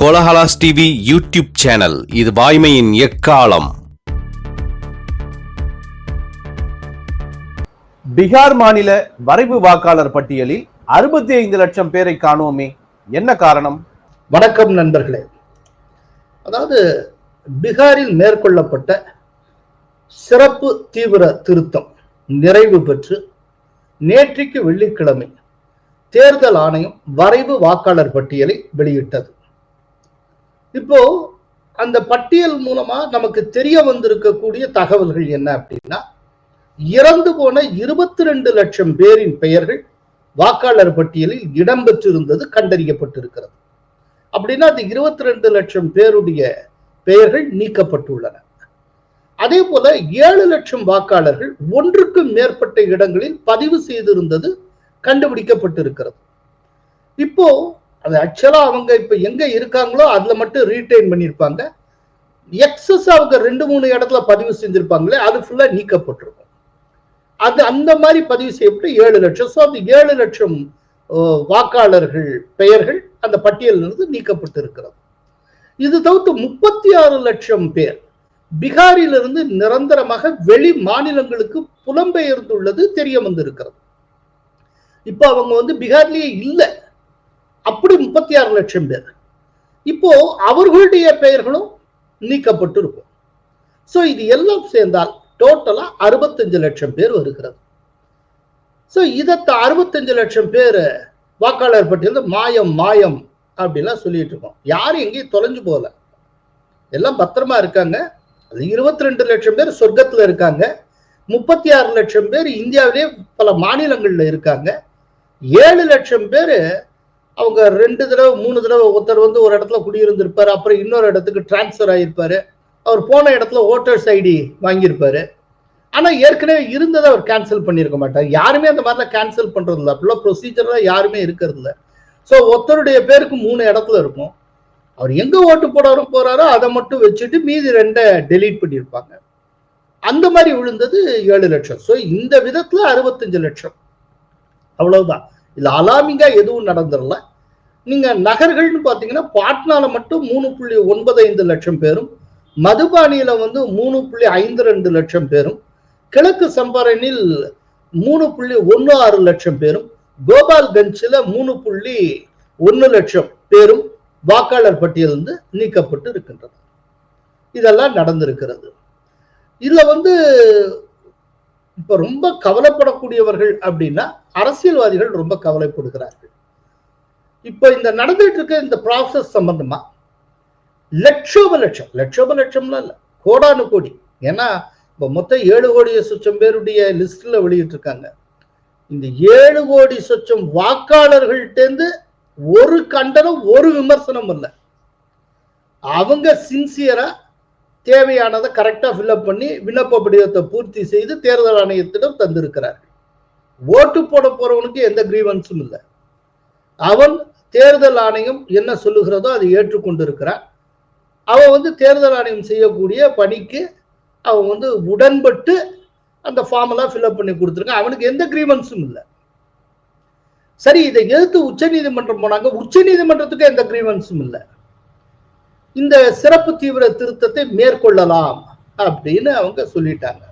Kolahalas TV YouTube channel. இது வாய்மையின் எக்காலம். பீகார் மாநில வரைவு வாக்காளர் பட்டியலில் 65 லட்சம் பேரை காணோமே, என்ன காரணம்? வணக்கம் நண்பர்களே. அதாவது பீகாரில் மேற்கொள்ளப்பட்ட சிறப்பு தீவிர திருத்தம் நிறைவு பெற்று நேற்றைக்கு வெள்ளிக்கிழமை தேர்தல் ஆணையம் வரைவு வாக்காளர் பட்டியலை வெளியிட்டது. இப்போ அந்த பட்டியல் மூலமா நமக்கு தெரிய வந்திருக்கக்கூடிய தகவல்கள் என்ன அப்படின்னா, இறந்து போன 22 லட்சம் பேரின் பெயர்கள் வாக்காளர் பட்டியலில் இடம்பெற்றிருந்தது கண்டறியப்பட்டிருக்கிறது. அப்படின்னா அது 22 லட்சம் பேருடைய பெயர்கள் நீக்கப்பட்டுள்ளன. அதே போல 7 லட்சம் வாக்காளர்கள் ஒன்றுக்கும் மேற்பட்ட இடங்களில் பதிவு செய்திருந்தது கண்டுபிடிக்கப்பட்டிருக்கிறது. இப்போ அது ஆக்சுவலா அவங்க இப்ப எங்க இருக்காங்களோ அதுல மட்டும் ரீடைன் பண்ணிருப்பாங்க. எக்ஸஸ் அவங்க 2-3 இடத்துல பதிவு செஞ்சிருப்பாங்களே, அது ஃபுல்லா நீக்கப்பட்டிருக்கும். அது அந்த மாதிரி பதிவு செய்யப்பட்டு 7 லட்சம். ஸோ அந்த 7 லட்சம் வாக்காளர்கள் பெயர்கள் அந்த பட்டியலிலிருந்து நீக்கப்பட்டு இருக்கிறது. இது தவிர்த்து 36 லட்சம் பேர் பீகாரிலிருந்து நிரந்தரமாக வெளி மாநிலங்களுக்கு புலம்பெயர்ந்துள்ளது தெரிய வந்திருக்கிறது. இப்போ அவங்க பீகார்லயே இல்லை, அப்படி 36 லட்சம் பேர். இப்போ அவர்களுடைய பெயர்களும் நீக்கப்பட்டு இருக்கும். சோ இது எல்லாம் சேர்ந்தால் டோட்டலா 65 லட்சம் பேர் வருகிறது. சோ இத 65 லட்சம் பேர் வாக்காளர் பட்டியல் மாயம் மாயம் அப்படிலாம் சொல்லிட்டு இருக்கோம். யாரும் எங்கேயும் தொலைஞ்சு போகல, எல்லாம் பத்திரமா இருக்காங்க. அது 22 லட்சம் பேர் சொர்க்கத்துல இருக்காங்க. 36 லட்சம் பேர் இந்தியாவிலே பல மாநிலங்கள்ல இருக்காங்க. 7 லட்சம் பேர் அவங்க 2 தடவை 3 தடவை ஒருத்தர் ஒரு இடத்துல குடியிருந்திருப்பாரு, அப்புறம் இன்னொரு இடத்துக்கு டிரான்ஸ்பர் ஆகியிருப்பாரு. அவர் போன இடத்துல ஓட்டர்ஸ் ஐடி வாங்கியிருப்பாரு. ஆனா ஏற்கனவே இருந்ததை அவர் கேன்சல் பண்ணியிருக்க மாட்டார். யாருமே அந்த மாதிரிலாம் கேன்சல் பண்றது இல்லை, அப்படிலாம் ப்ரொசீஜர்லாம் யாருமே இருக்கிறது இல்லை. ஸோ ஒருத்தருடைய பேருக்கு 3 இடத்துல இருக்கும். அவர் எங்க ஓட்டு போறாரோ அதை மட்டும் வச்சுட்டு மீதி 2 டெலீட் பண்ணியிருப்பாங்க. அந்த மாதிரி விழுந்தது 7 லட்சம். ஸோ இந்த விதத்துல 65 லட்சம், அவ்வளவுதான். இல்ல அலாமிங்கா எதுவும் நடந்துடல. நீங்க நகர்கள்னு பாத்தீங்கன்னா பாட்னால மட்டும் 3.95 லட்சம் பேரும், மதுபானியில 3.52 லட்சம் பேரும், கிழக்கு சம்பரனில் 3.16 லட்சம் பேரும், கோபால்கஞ்சில் 3.1 லட்சம் பேரும் வாக்காளர் பட்டியலிருந்து நீக்கப்பட்டு இருக்கின்றது. இதெல்லாம் நடந்திருக்கிறது. இதுல இப்ப ரொம்ப கவலைப்படக்கூடியவர்கள் அப்படின்னா அரசியல்வாதிகள் ரொம்ப கவலைப்படுகிறார்கள். இப்ப இந்த நடந்துட்டு இருக்க இந்த ப்ராசஸ் சம்பந்தமா லட்சோப லட்சம்லாம் இல்ல, கோடானு கோடி. ஏன்னா இப்ப மொத்தம் 7 கோடி சொச்சம் பேருடைய லிஸ்ட்ல வெளியிட்டு இருக்காங்க. இந்த 7 கோடி சொச்சம் வாக்காளர்கள்ட்டேந்து ஒரு கண்டனம் ஒரு விமர்சனம் இல்லை. அவங்க சின்சியரா தேவையானதை கரெக்டா ஃபில்அப் பண்ணி விண்ணப்ப படிவத்தை பூர்த்தி செய்து தேர்தல் ஆணையத்திடம் தந்திருக்கிறார்கள். ஓட்டு போட போறவனுக்கு எந்த கிரீவன்ஸும் இல்லை. அவன் தேர்தல் ஆணையம் என்ன சொல்லுகிறதோ அதை ஏற்றுக்கொண்டிருக்கிறான். அவன் தேர்தல் ஆணையம் செய்யக்கூடிய பணிக்கு அவன் உடன்பட்டு அந்த ஃபார்ம் எல்லாம் ஃபில்அப் பண்ணி கொடுத்துருக்கான். அவனுக்கு எந்த கிரீவன்ஸும் இல்லை. சரி, இதை எதிர்த்து உச்ச நீதிமன்றம் போனாங்க. உச்ச நீதிமன்றத்துக்கு எந்த கிரீவன்ஸும் இல்லை. இந்த சிறப்பு தீவிர திருத்தத்தை மேற்கொள்ளலாம் அப்படின்னு அவங்க சொல்லிட்டாங்க.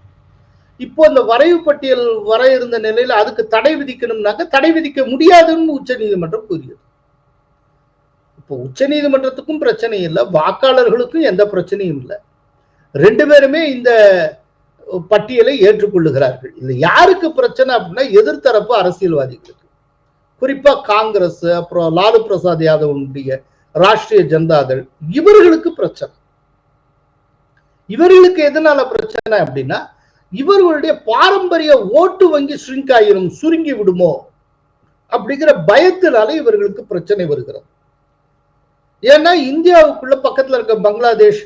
இப்போ இந்த வரைவு பட்டியல் வர இருந்த நிலையில அதுக்கு தடை விதிக்கணும்னாக்க தடை விதிக்க முடியாதுன்னு உச்ச நீதிமன்றம் கூறியது. இப்போ உச்ச நீதிமன்றத்துக்கும் பிரச்சனை இல்லை, வாக்காளர்களுக்கும் எந்த பிரச்சனையும் இல்லை. 2 பேருமே இந்த பட்டியலை ஏற்றுக்கொள்ளுகிறார்கள். இது யாருக்கு பிரச்சனை அப்படின்னா எதிர்த்தரப்பு அரசியல்வாதிகளுக்கு, குறிப்பா காங்கிரஸ், அப்புறம் லாலு பிரசாத் யாதவனுடைய ராஷ்டிரிய ஜனதாதள், இவர்களுக்கு பிரச்சனை. இவர்களுக்கு எதனால பிரச்சனை அப்படின்னா இவர்களுடைய பாரம்பரிய ஓட்டு வங்கி ஷ்ரிங்க் ஆயிரும், சுருங்கி விடுமோ அப்படிங்கிற பயத்தினால இவர்களுக்கு பிரச்சனை வருகிறது. ஏன்னா இந்தியாவுக்குள்ள பக்கத்துல இருக்க பங்களாதேஷ்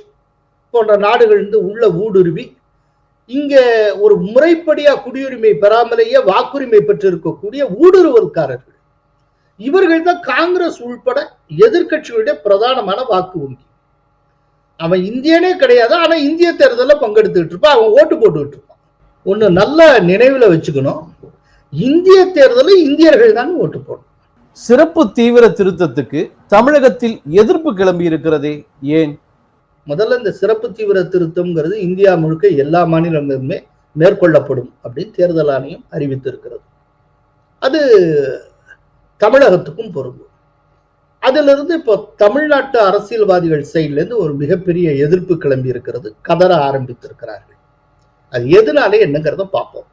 போன்ற நாடுகள் உள்ள ஊடுருவி இங்க ஒரு முறைப்படியா குடியுரிமை பெறாமலேயே வாக்குரிமை பெற்றிருக்கக்கூடிய ஊடுருவல்காரர்கள் இவர்கள் தான் காங்கிரஸ் உள்பட எதிர்கட்சிகளுடைய பிரதானமான வாக்கு வங்கி. அவன் இந்தியனே கிடையாது, ஆனா இந்திய தேர்தலில் பங்கெடுத்துட்டு இருப்பான், அவன் ஓட்டு போட்டுக்கிட்டு இருப்பான். ஒண்ணு நல்ல நினைவுல வச்சுக்கணும், இந்திய தேர்தலில் இந்தியர்கள் தான் ஓட்டு போடணும். சிறப்பு தீவிர திருத்தத்துக்கு தமிழகத்தில் எதிர்ப்பு கிளம்பி இருக்கிறதே, ஏன்? முதல்ல இந்த சிறப்பு தீவிர திருத்தம்ங்கிறது இந்தியா முழுக்க எல்லா மாநிலங்களிலுமே மேற்கொள்ளப்படும் அப்படின்னு தேர்தல் ஆணையம் அறிவித்திருக்கிறது. அது தமிழகத்துக்கும் பொருந்தும். அதிலிருந்து இப்போ தமிழ்நாட்டு அரசியல்வாதிகள் சைட்ல இருந்து ஒரு மிகப்பெரிய எதிர்ப்பு கிளம்பி இருக்கிறது, கதற ஆரம்பித்திருக்கிறார்கள். அது எதனால என்னங்கிறத பார்ப்போம்.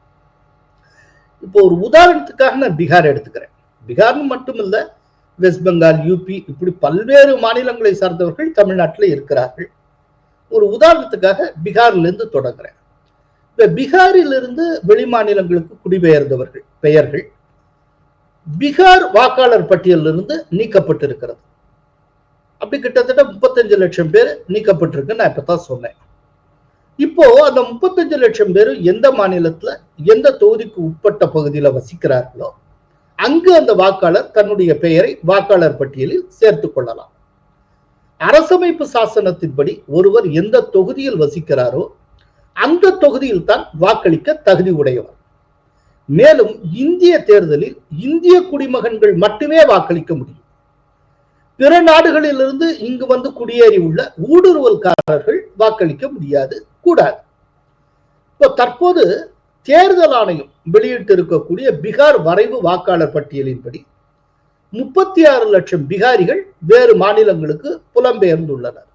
இப்போ ஒரு உதாரணத்துக்காக நான் பீகார் எடுத்துக்கிறேன். பீகார்னு மட்டும் இல்ல, வெஸ்ட் பெங்கால், யூபி, இப்படி பல்வேறு மாநிலங்களை சார்ந்தவர்கள் தமிழ்நாட்டில் இருக்கிறார்கள். ஒரு உதாரணத்துக்காக பீகார்ல இருந்து தொடங்குறேன். இப்ப பீகாரிலிருந்து வெளி மாநிலங்களுக்கு குடிபெயர்ந்தவர்கள் பெயர்கள் பீகார் வாக்காளர் பட்டியலிருந்து நீக்கப்பட்டிருக்கிறது. அப்படி கிட்டத்தட்ட 35 லட்சம் பேர் நீக்கப்பட்டிருக்கு. நான் இப்பதான் சொன்னேன். இப்போ அந்த 35 லட்சம் பேர் எந்த மாநிலத்துல எந்த தொகுதிக்கு உட்பட்ட பகுதியில வசிக்கிறார்களோ அங்கு அந்த வாக்காளர் தன்னுடைய பெயரை வாக்காளர் பட்டியலில் சேர்த்துக் கொள்ளலாம். அரசமைப்பு சாசனத்தின்படி ஒருவர் எந்த தொகுதியில் வசிக்கிறாரோ அந்த தொகுதியில் தான் வாக்களிக்க தகுதி உடையவர். மேலும் இந்திய தேர்தலில் இந்திய குடிமகன்கள் மட்டுமே வாக்களிக்க முடியும். பிற நாடுகளிலிருந்து இங்கு வந்து குடியேறி உள்ள ஊடுருவல்காரர்கள் வாக்களிக்க முடியாது, கூடாது. இப்போ தற்போது தேர்தல் ஆணையம் வெளியிட்டு இருக்கக்கூடிய பீகார் வரைவு வாக்காளர் பட்டியலின்படி 36 லட்சம் பீகாரிகள் வேறு மாநிலங்களுக்கு புலம்பெயர்ந்துள்ளனர்.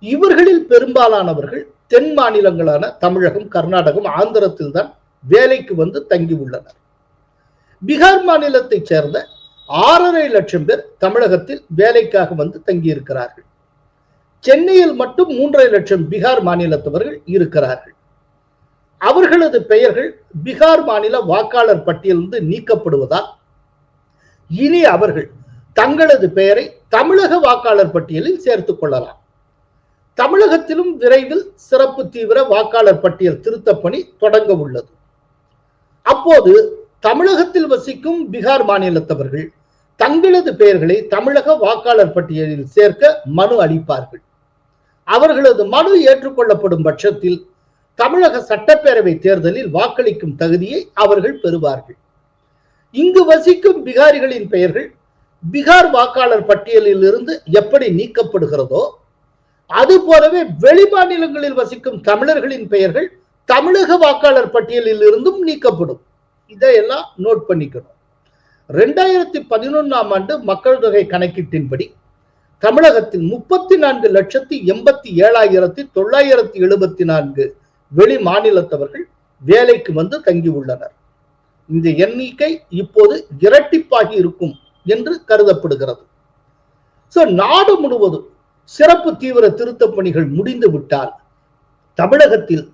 இவர்களில் பெரும்பாலானவர்கள் தென் மாநிலங்களான தமிழகம், கர்நாடகம், ஆந்திரத்தில் தான் வேலைக்கு வந்து தங்கி உள்ளனர். பீகார் மாநிலத்தைச் சேர்ந்த 6.5 லட்சம் பேர் தமிழகத்தில் வேலைக்காக வந்து தங்கி இருக்கிறார்கள். சென்னையில் மட்டும் 3.5 லட்சம் பீகார் மாநிலத்தவர்கள் இருக்கிறார்கள். அவர்களது பெயர்கள் பீகார் மாநில வாக்காளர் பட்டியலிருந்து நீக்கப்படுவதால் இனி அவர்கள் தங்களது பெயரை தமிழக வாக்காளர் பட்டியலில் சேர்த்துக் கொள்ளலாம். தமிழகத்திலும் விரைவில் சிறப்பு தீவிர வாக்காளர் பட்டியல் திருத்தப் பணி தொடங்க உள்ளது. அப்போது தமிழகத்தில் வசிக்கும் பீகார் மாநிலத்தவர்கள் தங்களது பெயர்களை தமிழக வாக்காளர் பட்டியலில் சேர்க்க மனு அளிப்பார்கள். அவர்களது மனு ஏற்றுக்கொள்ளப்படும் பட்சத்தில் தமிழக சட்டப்பேரவை தேர்தலில் வாக்களிக்கும் தகுதியை அவர்கள் பெறுவார்கள். இங்கு வசிக்கும் பீகாரிகளின் பெயர்கள் பீகார் வாக்காளர் பட்டியலில் இருந்து எப்படி நீக்கப்படுகிறதோ அது போலவே வெளி மாநிலங்களில் வசிக்கும் தமிழர்களின் பெயர்கள் தமிழக வாக்காளர் பட்டியலில் இருந்தும் நீக்கப்படும். இதையெல்லாம் நோட் பண்ணிக்கணும். 2011ஆம் ஆண்டு மக்கள் தொகை கணக்கீட்டின்படி தமிழகத்தில் 34,87,974 வெளி மாநிலத்தவர்கள் வேலைக்கு வந்து தங்கி உள்ளனர். இந்த எண்ணிக்கை இப்போது இரட்டிப்பாகி இருக்கும் என்று கருதப்படுகிறது. நாடு முழுவதும் சிறப்பு தீவிர திருத்த பணிகள் முடிந்து விட்டால் தமிழகத்தில்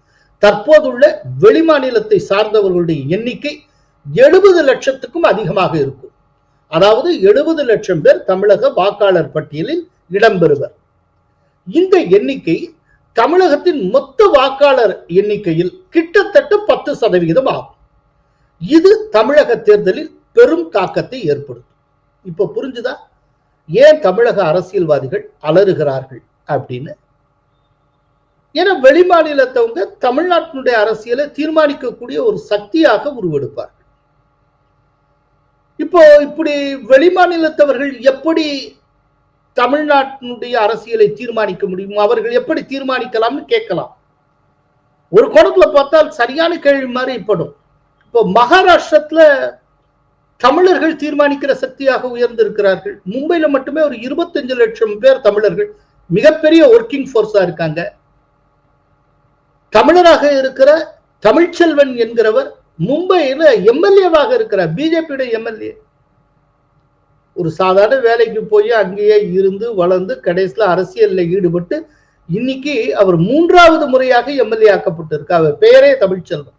தற்போதுள்ள வெளிமாநிலத்தை சார்ந்தவர்களுடைய எண்ணிக்கை 70 லட்சத்துக்கும் அதிகமாக இருக்கும். அதாவது 70 லட்சம் பேர் தமிழக வாக்காளர் பட்டியலில் இடம்பெறுவர். இந்த எண்ணிக்கை தமிழகத்தின் மொத்த வாக்காளர் எண்ணிக்கையில் கிட்டத்தட்ட 10% ஆகும். இது தமிழக தேர்தலில் பெரும் தாக்கத்தை ஏற்படுத்தும். இப்ப புரிஞ்சுதா ஏன் தமிழக அரசியல்வாதிகள் அலறுகிறார்கள் அப்படின்னு? ஏன்னா வெளி மாநிலத்தவங்க தமிழ்நாட்டினுடைய அரசியலை தீர்மானிக்கக்கூடிய ஒரு சக்தியாக உருவெடுப்பார்கள். இப்போ இப்படி வெளி மாநிலத்தவர்கள் எப்படி தமிழ்நாட்டினுடைய அரசியலை தீர்மானிக்க முடியும், அவர்கள் எப்படி தீர்மானிக்கலாம்னு கேட்கலாம். ஒரு கோணத்துல பார்த்தால் சரியான கேள்வி மாதிரி படும். இப்போ மகாராஷ்டிரத்துல தமிழர்கள் தீர்மானிக்கிற சக்தியாக உயர்ந்திருக்கிறார்கள். மும்பையில மட்டுமே ஒரு 25 லட்சம் பேர் தமிழர்கள் மிகப்பெரிய ஒர்க்கிங் போர்ஸா இருக்காங்க. தமிழராக இருக்கிற தமிழ்ச்செல்வன் என்கிறவர் மும்பையில எம்எல்ஏவாக இருக்கிறார், பிஜேபியுடைய எம்எல்ஏ. ஒரு சாதாரண வேலைக்கு போய் அங்கேயே இருந்து வளர்ந்து கடைசியில் அரசியலில் ஈடுபட்டு இன்னைக்கு அவர் 3வது முறையாக எம்எல்ஏ ஆக்கப்பட்டிருக்கார். அவர் பெயரே தமிழ்ச்செல்வன்.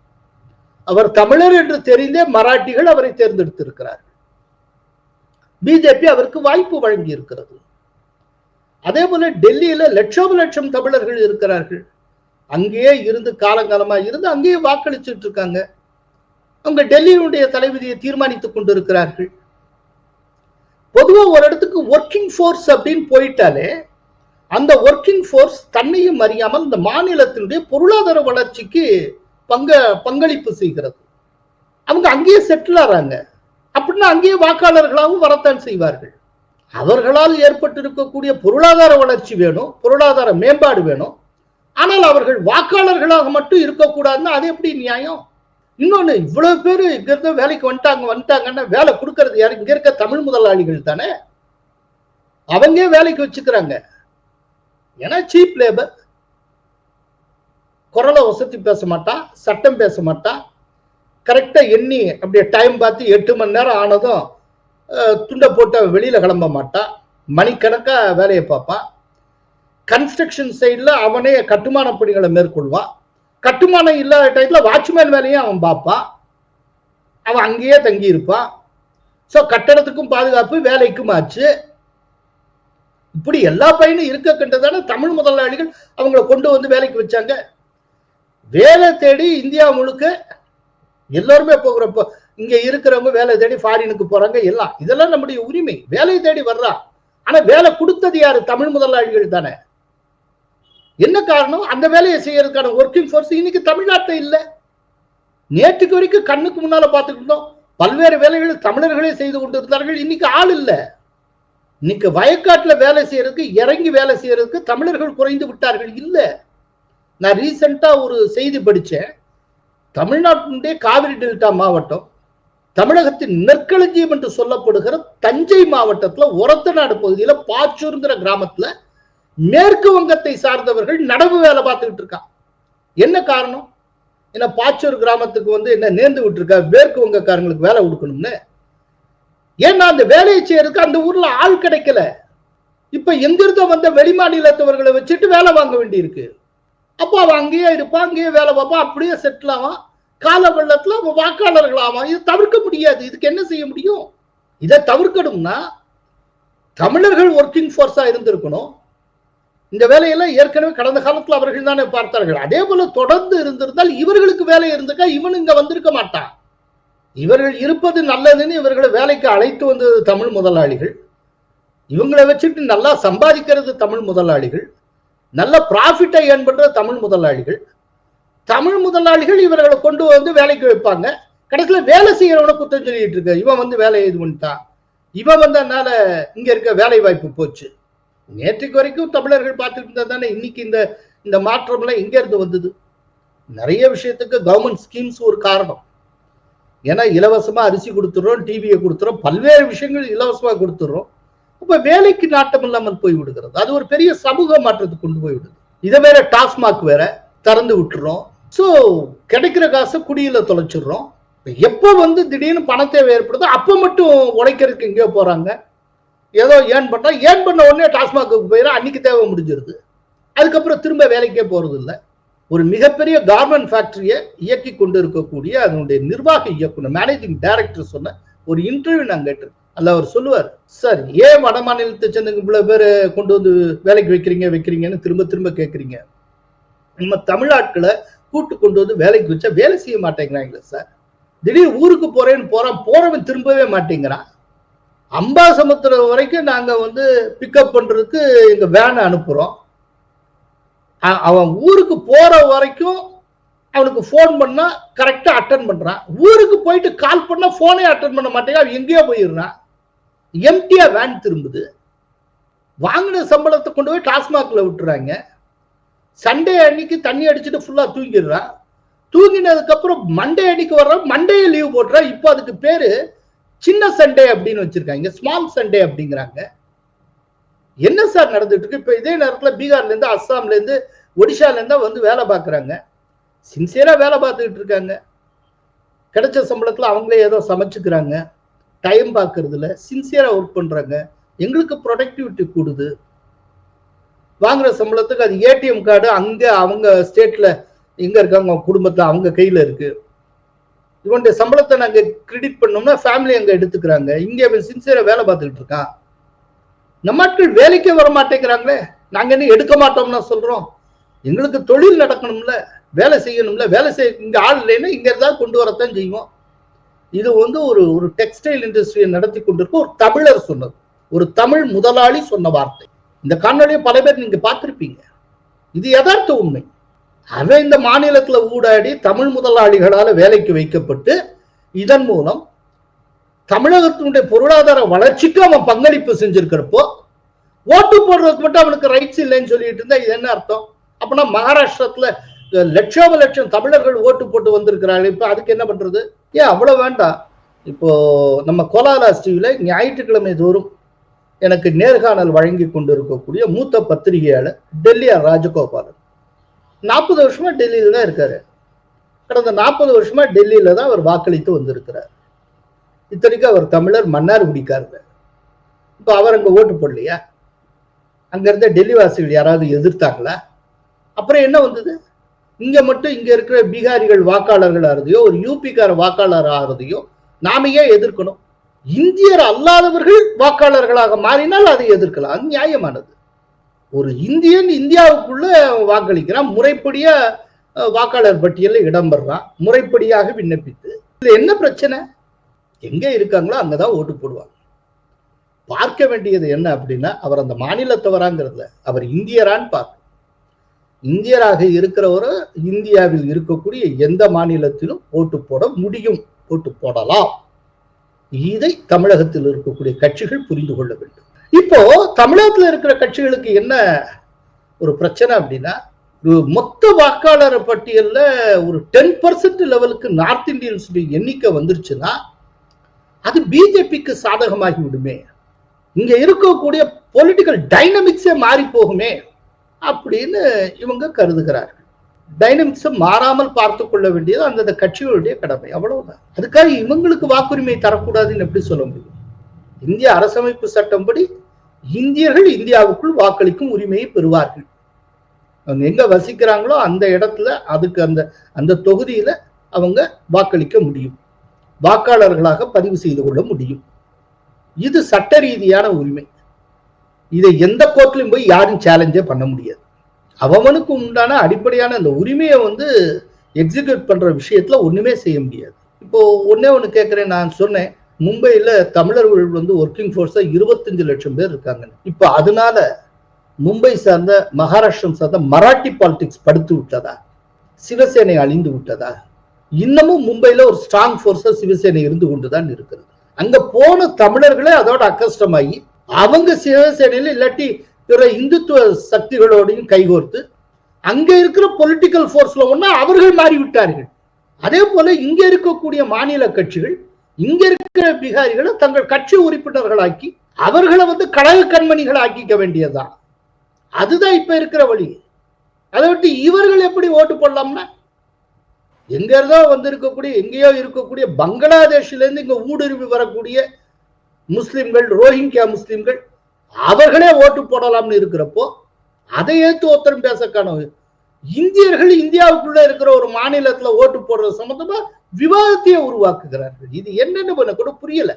அவர் தமிழர் என்று தெரிந்தே மராட்டிகள் அவரை தேர்ந்தெடுத்திருக்கிறார்கள். பிஜேபி அவருக்கு வாய்ப்பு வழங்கி இருக்கிறது. அதே போல டெல்லியில லட்சம் தமிழர்கள் இருக்கிறார்கள். அங்கேயே இருந்து காலங்காலமா இருந்து அங்கேயே வாக்களிச்சுட்டு இருக்காங்க. அவங்க டெல்லியினுடைய தலைவிதியை தீர்மானித்துக் கொண்டிருக்கிறார்கள். பொதுவா ஒரு இடத்துக்கு ஒர்க்கிங் போர்ஸ் அப்படின்னு போயிட்டாலே அந்த ஒர்க்கிங் போர்ஸ் தன்னையும் அறியாமல் இந்த மாநிலத்தினுடைய பொருளாதார வளர்ச்சிக்கு பங்களிப்பு செய்கிறது. அவங்க அங்கேயே செட்டில் ஆறாங்க. அப்படின்னா அங்கேயே வாக்காளர்களாகவும் வரத்தான் செய்வார்கள். அவர்களால் ஏற்பட்டிருக்கக்கூடிய பொருளாதார வளர்ச்சி வேணும், பொருளாதார மேம்பாடு வேணும். ஆனால் அவர்கள் வாக்காளர்களாக மட்டும் இருக்கக்கூடாதுன்னா அது எப்படி நியாயம்? இன்னொன்னு, இவ்வளவு பேரு இங்க இருந்த வேலைக்கு வந்துட்டாங்கன்னா வேலை கொடுக்கறது யாரு? இங்க இருக்க தமிழ் முதலாளிகள் தானே. அவங்க வேலைக்கு வச்சுக்கிறாங்க. ஏன்னா சீப் லேபர், குரலை வசதி பேச மாட்டான், சட்டம் பேச மாட்டான், கரெக்டா எண்ணி அப்படியே டைம் பார்த்து 8 மணி நேரம் ஆனதும் துண்டை போட்டு வெளியில கிளம்ப மாட்டான், மணிக்கணக்கா வேலையை பார்ப்பான். கன்ஸ்ட்ரக்ஷன் சைட்ல அவனே கட்டுமான பணிகளை மேற்கொள்வான். கட்டுமானம் இல்லாத டைத்துல வாட்ச்மேன் வேலையும் அவன் பார்ப்பான். அவன் அங்கேயே தங்கி இருப்பான். ஸோ கட்டடத்துக்கும் பாதுகாப்பு, வேலைக்கும் ஆச்சு. இப்படி எல்லா பையனும் இருக்க கண்டதான தமிழ் முதலாளிகள் அவங்களை கொண்டு வந்து வேலைக்கு வச்சாங்க. வேலை தேடி இந்தியா முழுக்க எல்லாருமே போகிறப்ப இங்க இருக்கிறவங்க வேலை தேடி ஃபாரினுக்கு போறாங்க. எல்லாம் இதெல்லாம் நம்முடைய உரிமை. வேலை தேடி வர்றா. ஆனா வேலை கொடுத்தது யாரு? தமிழ் முதலாளிகள் தானே. என்ன காரணம்? அந்த வேலையை செய்யறதுக்கான ஒர்க்கிங் ஃபோர்ஸ் இன்னைக்கு தமிழ்நாட்டில் இல்ல. நேற்றுக்கு வரைக்கும் கண்ணுக்கு முன்னால பார்த்துட்டு இருந்தோம். பல்வேறு வேலைகளை தமிழர்களே செய்து கொண்டிருந்தார்கள். இன்னைக்கு ஆள் இல்ல. இன்னைக்கு வயக்காட்டுல வேலை செய்யறதுக்கு, இறங்கி வேலை செய்யறதுக்கு தமிழர்கள் குறைந்து விட்டார்கள். இல்ல, நான் ரீசெண்டா ஒரு செய்தி படிச்சேன். தமிழ்நாட்டினுடைய காவிரி டெல்டா மாவட்டம், தமிழகத்தின் நெற்களஞ்சியம் என்று சொல்லப்படுகிற தஞ்சை மாவட்டத்துல ஒரத்தநாடு பகுதியில பாச்சூர்ங்கிற கிராமத்துல மேற்கு வங்கத்தை சார்ந்தவர்கள் நடவு வேலை பார்த்துக்கிட்டு இருக்கான். என்ன காரணம்? ஏன்னா பாச்சூர் கிராமத்துக்கு என்ன நேர்ந்து விட்டு இருக்கா மேற்கு வங்கக்காரங்களுக்கு வேலை கொடுக்கணும்னு. ஏன்னா அந்த வேலையை செய்யறதுக்கு அந்த ஊர்ல ஆள் கிடைக்கல. இப்ப எங்கிருந்தோ வந்த வெளிமாநிலத்தவர்களை வச்சுட்டு வேலை வாங்க வேண்டி இருக்கு. அப்போ அவன் அங்கேயே இருப்பான், அங்கேயே வேலை பார்ப்பான், அப்படியே செட்டில் ஆவான். கால வெள்ளத்துல அவன் வாக்காளர்கள் ஆவான். இது தவிர்க்க முடியாது. இதுக்கு என்ன செய்ய முடியும்? இதை தவிர்க்கணும்னா தமிழர்கள் ஒர்க்கிங் ஃபோர்ஸா இருந்திருக்கணும். இந்த வேலையெல்லாம் ஏற்கனவே கடந்த காலத்துல அவர்கள் தானே பார்த்தார்கள். அதே போல தொடர்ந்து இருந்திருந்தால் இவர்களுக்கு வேலை இருந்திருக்கா இவன் இங்க வந்திருக்க மாட்டான். இவர்கள் இருப்பது நல்லதுன்னு இவர்களை வேலைக்கு அழைத்து வந்தது தமிழ் முதலாளிகள். இவங்களை வச்சுட்டு நல்லா சம்பாதிக்கிறது தமிழ் முதலாளிகள். நல்ல ப்ராஃபிட்டை ஏர்ன் பண்ற தமிழ் முதலாளிகள். தமிழ் முதலாளிகள் இவர்களை கொண்டு வந்து வேலைக்கு வைப்பாங்க. கடைசியில வேலை செய்யறவனை குற்றம் சொல்லிட்டு இருக்க, இவன் வேலையை இது பண்ணிட்டான், இவன் வந்தனால இங்க இருக்க வேலை வாய்ப்பு போச்சு. நேற்றுக்கு வரைக்கும் தமிழர்கள் பார்த்துட்டு இருந்தா தானே இன்னைக்கு இந்த மாற்றம் எல்லாம் எங்க இருந்து வந்தது? நிறைய விஷயத்துக்கு கவர்மெண்ட் ஸ்கீம்ஸ் ஒரு காரணம். ஏன்னா இலவசமா அரிசி கொடுத்துறோம், டிவியை கொடுத்துறோம், பல்வேறு விஷயங்கள் இலவசமா கொடுத்துறோம். இப்ப வேலைக்கு நாட்டம் இல்லாமல் போய் விடுகிறது. அது ஒரு பெரிய சமூக மாற்றத்துக்கு கொண்டு போய் விடுது. இதை வேற டாஸ்மாக் வேற திறந்து விட்டுறோம். ஸோ கிடைக்கிற காசை குடியில தொலைச்சிடுறோம். எப்போ திடீர்னு பண தேவை ஏற்படுதோ அப்போ மட்டும் உழைக்கிறதுக்கு எங்கேயோ போறாங்க. ஏதோ ஏர்ன் பண்ண உடனே டாஸ்மாக்கு போயிடும், அன்னைக்கு தேவை முடிஞ்சிருது. அதுக்கப்புறம் திரும்ப வேலைக்கே போறது இல்லை. ஒரு மிகப்பெரிய கார்மெண்ட் ஃபேக்டரியை இயக்கி கொண்டு இருக்கக்கூடிய அதனுடைய நிர்வாக இயக்குனர், மேனேஜிங் டைரக்டர் சொன்ன ஒரு இன்டர்வியூ நான் கேட்டிருக்கேன். அல்ல அவர் சொல்லுவார், சார் ஏன் வட மாநிலத்தை சேர்ந்து இவ்வளவு பேர் கொண்டு வந்து வேலைக்கு வைக்கிறீங்கன்னு திரும்ப திரும்ப கேட்குறீங்க. நம்ம தமிழ்நாட்களை கூட்டு கொண்டு வந்து வேலைக்கு வச்சா வேலை செய்ய மாட்டேங்கிறாங்களே சார். திடீர் ஊருக்கு போறவன் திரும்பவே மாட்டேங்கிறான். அம்பாசமுத்திரம் வரைக்கும் நாங்க பிக்கப் பண்றதுக்கு எங்க வேனை அனுப்புறோம். அவன் ஊருக்கு போற வரைக்கும் அவனுக்கு போன் பண்ணா கரெக்டா அட்டன் பண்றான். ஊருக்கு போயிட்டு கால் பண்ணா போனே அட்டன் பண்ண மாட்டேங்க, அவன் எங்கேயோ போயிடுறான். எம்டியா வேன் திரும்புது. வாங்கின சம்பளத்தை கொண்டு போய் டாஸ்மாக்ல விட்டுறாங்க. சண்டே அன்னைக்கு தண்ணி அடிச்சுட்டு ஃபுல்லா தூங்கிடுறான். தூங்கினதுக்கு அப்புறம் மண்டே அன்னைக்கு வர்றான், மண்டே லீவ் போடுறான். இப்போ அதுக்கு பேரு சின்ன சண்டே அப்படின்னு வச்சிருக்காங்க, ஸ்மால் சண்டே அப்படிங்கிறாங்க. என்ன சார் நடந்துட்டு இருக்கு? இப்ப இதே நேரத்துல பீகார்ல இருந்து, அஸ்ஸாம்ல இருந்து, ஒடிஷால இருந்தா வேலை பார்க்கறாங்க. சின்சியரா வேலை பார்த்துக்கிட்டு இருக்காங்க. கிடைச்ச சம்பளத்துல அவங்களே ஏதோ சமைச்சுக்கிறாங்க. டைம் பார்க்கறதுல சின்சியரா ஒர்க் பண்றாங்க. எங்களுக்கு ப்ரொடக்டிவிட்டி கூடுது. வாங்குற சம்பளத்துக்கு அது ஏடிஎம் கார்டு அங்க அவங்க ஸ்டேட்ல எங்க இருக்காங்க குடும்பத்துல அவங்க கையில இருக்கு. இவனுடைய சம்பளத்தை நாங்க கிரெடிட் பண்ணோம்னா ஃபேமிலி அங்க எடுத்துக்கிறாங்க. இங்க அவன் சின்சியரா வேலை பார்த்துக்கிட்டு இருக்கான். நம்ம ஆட்கள் வேலைக்கே வர மாட்டேங்கிறாங்களே. நாங்க என்ன எடுக்க மாட்டோம்னா சொல்றோம். எங்களுக்கு தொழில் நடக்கணும்ல, வேலை செய்யணும்ல. வேலை செய்ய இங்க ஆள் இல்லைன்னா இங்க இருந்தால் கொண்டு வரத்தான் செய்வோம். இது ஒரு டெக்ஸ்டைல் இண்டஸ்ட்ரியை நடத்தி கொண்டிருக்க ஒரு தமிழர் சொன்னது, ஒரு தமிழ் முதலாளி சொன்ன வார்த்தை. இந்த காணொலியை பல பேர் நீங்க பார்த்திருப்பீங்க. இது யதார்த்த உண்மை. அவன் இந்த மாநிலத்துல ஊடாடி தமிழ் முதலாளிகளால வேலைக்கு வைக்கப்பட்டு இதன் மூலம் தமிழகத்தினுடைய பொருளாதார வளர்ச்சிக்கு அவன் பங்களிப்பு செஞ்சிருக்கிறப்போ ஓட்டு போடுறதுக்கு மட்டும் அவனுக்கு ரைட்ஸ் இல்லைன்னு சொல்லிட்டு இருந்தா இது என்ன அர்த்தம்? அப்படின்னா மகாராஷ்டிரத்துல லட்சம் தமிழர்கள் ஓட்டு போட்டு வந்திருக்கிறார்கள். இப்ப அதுக்கு என்ன பண்றது? ஏன் அவ்வளவு வேண்டாம். இப்போ நம்ம கோலாலாஸ் டிவில ஞாயிற்றுக்கிழமை தோறும் எனக்கு நேர்காணல் வழங்கி கொண்டிருக்கக்கூடிய மூத்த பத்திரிகையாளர் டெல்லியார் ராஜகோபாலன் 40 வருஷமா டெல்லியில தான் இருக்காரு. கடந்த 40 வருஷமா டெல்லியில தான் அவர் வாக்களித்து வந்திருக்கிறார். இத்தனைக்கு அவர் தமிழர், மன்னார்குடிக்காரர். இப்ப அவர் அங்க ஓட்டு போடலையா? அங்க இருந்த டெல்லி வாசிகள் யாராவது எதிர்த்தாங்களா? அப்புறம் என்ன வந்தது? இங்க மட்டும் இங்க இருக்கிற பீகாரிகள் வாக்காளர்கள் ஆறதையோ ஒரு யூபிக்கார வாக்காளர் ஆறதையோ நாம ஏன் எதிர்க்கணும்? இந்தியர் அல்லாதவர்கள் வாக்காளர்களாக மாறினால் அதை எதிர்க்கலாம். அது நியாயமானது. ஒரு இந்தியன் இந்தியாவுக்குள்ள வாக்களிக்கிறான், முறைப்படியா வாக்காளர் பட்டியலில் இடம்பெறான், முறைப்படியாக விண்ணப்பித்து. இதுல என்ன பிரச்சனை? எங்க இருக்காங்களோ அங்கதான் ஓட்டு போடுவாங்க. பார்க்க வேண்டியது என்ன அப்படின்னா, அவர் அந்த மாநிலத்தவராங்கிறதுல அவர் இந்தியரான்னு பார்க்க. இந்தியராக இருக்கிறவரை இந்தியாவில் இருக்கக்கூடிய எந்த மாநிலத்திலும் ஓட்டு போட முடியும், ஓட்டு போடலாம். இதை தமிழகத்தில் இருக்கக்கூடிய கட்சிகள் புரிந்து கொள்ள வேண்டும். இப்போ தமிழகத்தில் இருக்கிற கட்சிகளுக்கு என்ன ஒரு பிரச்சனை அப்படின்னா, மொத்த வாக்காளர் பட்டியல்ல ஒரு 10% லெவலுக்கு நார்த் இந்தியன்ஸ் எண்ணிக்கை வந்துருச்சுன்னா அது பிஜேபிக்கு சாதகமாகி விடுமே, இங்க இருக்கக்கூடிய பொலிட்டிக்கல் டைனமிக்ஸே மாறி போகுமே அப்படின்னு இவங்க கருதுகிறார்கள். டைனமிக்ஸை மாறாமல் பார்த்து கொள்ள வேண்டியது அந்தந்த கட்சிகளுடைய கடமை, அவ்வளவுதான். அதுக்காக இவங்களுக்கு வாக்குரிமை தரக்கூடாதுன்னு எப்படி சொல்ல முடியும்? இந்திய அரசமைப்பு சட்டம்படி இந்தியர்கள் இந்தியாவுக்குள் வாக்களிக்கும் உரிமையை பெறுவார்கள். அவங்க எங்க வசிக்கிறாங்களோ அந்த இடத்துல அதுக்கு அந்த தொகுதியில அவங்க வாக்களிக்க முடியும், வாக்காளர்களாக பதிவு செய்து கொள்ள முடியும். இது சட்ட ரீதியான உரிமை. இதை எந்த கோர்ட்லயும் போய் யாரும் சேலஞ்சே பண்ண முடியாது. அவனுக்கு உண்டான அடிப்படையான அந்த உரிமையை எக்ஸிக்யூட் பண்ற விஷயத்துல ஒண்ணுமே செய்ய முடியாது. இப்போ ஒண்ணு கேட்கிறேன். நான் சொன்னேன் மும்பையில தமிழர்கள் ஒர்க்கிங் ஃபோர்ஸா 25 லட்சம் பேர் இருக்காங்க. இப்ப அதனால மும்பை சார்ந்த மகாராஷ்டிரம் சார்ந்த மராட்டி பாலிடிக்ஸ் படுத்து விட்டதா? சிவசேனை அழிந்து விட்டதா? இன்னமும் மும்பையில ஒரு ஸ்ட்ராங் ஃபோர்ஸா சிவசேனை இருந்து கொண்டுதான் இருக்கிறது. அங்க போன தமிழர்களே அதோட அக்கஷ்டமாகி அவங்க சிவசேனையில இல்லாட்டி பிற இந்துத்துவ சக்திகளோடையும் கைகோர்த்து அங்க இருக்கிற பொலிட்டிக்கல் போர்ஸ்ல ஒண்ணா அவர்கள் மாறிவிட்டார்கள். அதே போல இங்க இருக்கக்கூடிய மாநில கட்சிகள் இங்க இருக்கிற பீகாரிகளை தங்கள் கட்சி உறுப்பினர்களாக்கி அவர்களை கழக கண்மணிகளை ஆக்கிக்க வேண்டியதுதான். அதுதான் இப்ப இருக்கிற வழி. அதை விட்டு இவர்கள் எப்படி ஓட்டு போடலாம்னா, எங்க இருந்தோ வந்திருக்கக்கூடிய எங்கேயோ இருக்கக்கூடிய பங்களாதேஷ்ல இருந்து இங்க ஊடுருவி வரக்கூடிய முஸ்லிம்கள், ரோஹிங்கியா முஸ்லிம்கள் அவர்களே ஓட்டு போடலாம்னு இருக்கிறப்போ அதை ஏற்று ஒருத்தரும் பேச காணும். இந்தியர்கள் இந்தியாவுக்குள்ள இருக்கிற ஒரு மாநிலத்துல ஓட்டு போடுறது சம்பந்தமா விவாதத்தையே உருவாக்குகிறார்கள். இது என்னன்னு கூட புரியல.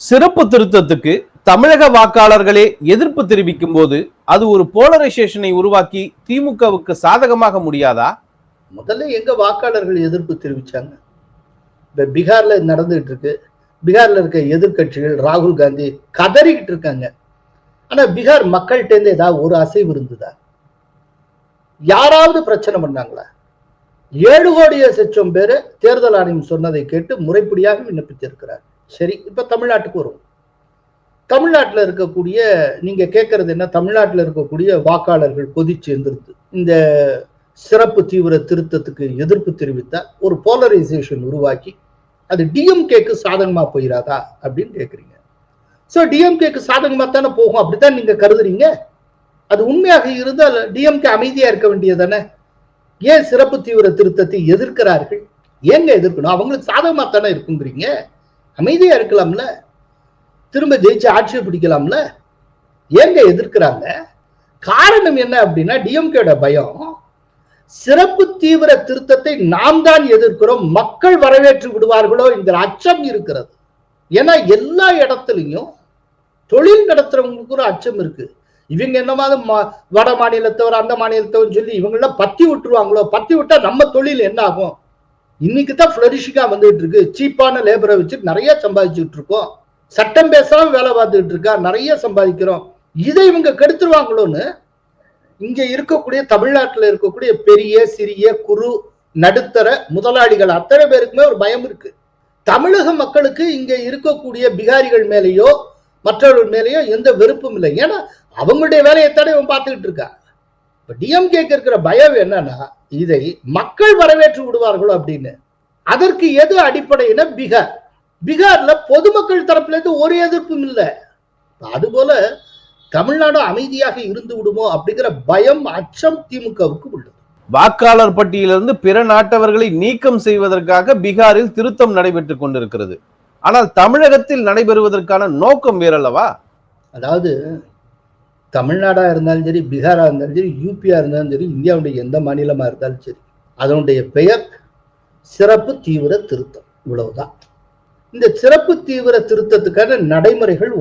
சிறப்பு திருத்தத்துக்கு தமிழக வாக்காளர்களே எதிர்ப்பு தெரிவிக்கும் போது அது ஒரு போலரைசேஷனை உருவாக்கி திமுகவுக்கு சாதகமாக முடியாதா? முதல்ல எங்க வாக்காளர்கள் எதிர்ப்பு தெரிவிச்சாங்க? இப்ப பீகார்ல நடந்துகிட்டு இருக்கு. பீகார்ல இருக்க எதிர்கட்சிகள் ராகுல் காந்தி கதறிக்கிட்டு இருக்காங்க. ஆனா பீகார் மக்கள்கிட்ட இருந்து ஏதாவது ஒரு அசைவு இருந்ததா? யாராவது பிரச்சனை பண்ணாங்களா? 7 கோடியே லட்சம் பேரு தேர்தல் ஆணையம் சொன்னதை கேட்டு முறைப்படியாக விண்ணப்பித்திருக்கிறார். சரி, இப்ப தமிழ்நாட்டுக்கு வரும். தமிழ்நாட்டில் இருக்கக்கூடிய நீங்க கேட்கறது என்ன? தமிழ்நாட்டில் இருக்கக்கூடிய வாக்காளர்கள் கொதிச்சு எந்திருந்து இந்த சிறப்பு தீவிர திருத்தத்துக்கு எதிர்ப்பு தெரிவித்தா ஒரு போலரைசேஷன் உருவாக்கி அது டிஎம்கேக்கு சாதகமா போயிடாதா அப்படின்னு கேட்குறீங்க. ஸோ டிஎம்கேக்கு சாதகமா தானே போகும், அப்படித்தான் நீங்க கருதுறீங்க. அது உண்மையாக இருந்தால் டிஎம்கே அமைதியா இருக்க வேண்டியதானே? ஏன் சிறப்பு தீவிர திருத்தத்தை எதிர்க்கிறார்கள்? ஏங்க எதிர்க்கணும்? அவங்களுக்கு சாதகமா தானே இருக்குங்கிறீங்க. அமைதியா இருக்கலாம்ல, திரும்ப ஜெயிச்சு ஆட்சியை பிடிக்கலாம்ல. ஏங்க எதிர்க்கிறாங்க? காரணம் என்ன அப்படின்னா, டிஎம்கேட பயம் சிறப்பு தீவிர திருத்தத்தை நாம் தான் எதிர்க்கிறோம், மக்கள் வரவேற்று விடுவார்களோ என்கிற அச்சம் இருக்கிறது. ஏன்னா எல்லா இடத்துலையும் தொழில் நடத்துறவங்களுக்கு ஒரு அச்சம் இருக்கு. இவங்க என்னமாவது வட மாநிலத்தவர் அந்த மாநிலத்தவர் சொல்லி இவங்கெல்லாம் பத்தி விட்டுருவாங்களோ, பத்தி விட்டா நம்ம தொழில் என்ன ஆகும்? இன்னைக்கு தான் பிளரிஷிங்கா வந்துட்டு இருக்கு. சீப்பான லேபரை வச்சு நிறைய சம்பாதிச்சுட்டு இருக்கோம். சட்டம் பேசாம வேலை பார்த்துட்டு இருக்கா, நிறைய சம்பாதிக்கிறோம். இதை இவங்க கெடுத்துருவாங்களோன்னு இங்க இருக்கக்கூடிய தமிழ்நாட்டில் இருக்கக்கூடிய பெரிய சிறிய குறு நடுத்தர முதலாளிகள் அத்தனை பேருக்குமே ஒரு பயம் இருக்கு. தமிழக மக்களுக்கு இங்க இருக்கக்கூடிய பிகாரிகள் மேலேயோ மற்றவர்கள் மேலேயோ எந்த வெறுப்பும் இல்லை. ஏன்னா அவங்களுடைய வேலையைத்தானே இவன் பார்த்துக்கிட்டு இருக்கா. இப்ப டிஎம்கேக்கு இருக்கிற பயம் என்னன்னா, இதை மக்கள் வரவேற்று விடுவார்களோ அப்படின்னு. அதற்கு எது அடிப்படையின பீகார். பீகார்ல பொதுமக்கள் தரப்புல இருந்து ஒரு எதிர்ப்பும் இல்லை. அதுபோல தமிழ்நாடு அமைதியாக இருந்து விடுமோ அப்படிங்கிற பயம், அச்சம் திமுகவுக்கு உள்ளது. வாக்காளர் பட்டியலிருந்து பிற நாட்டவர்களை நீக்கம் செய்வதற்காக பீகாரில் திருத்தம் நடைபெற்றுக் கொண்டிருக்கிறது. ஆனால் தமிழகத்தில் நடைபெறுவதற்கான நோக்கம் வேறல்லவா? அதாவது தமிழ்நாடா இருந்தாலும் சரி, பீகாரா இருந்தாலும் சரி, யூபியா இருந்தாலும் சரி, இந்தியாவுடைய எந்த மாநிலமா இருந்தாலும் சரி, அதனுடைய பெயர் சிறப்பு தீவிர திருத்தம். இவ்வளவுதான். இந்த சிறப்பு தீவிர திருத்தத்துக்கான நடைமுறைகள்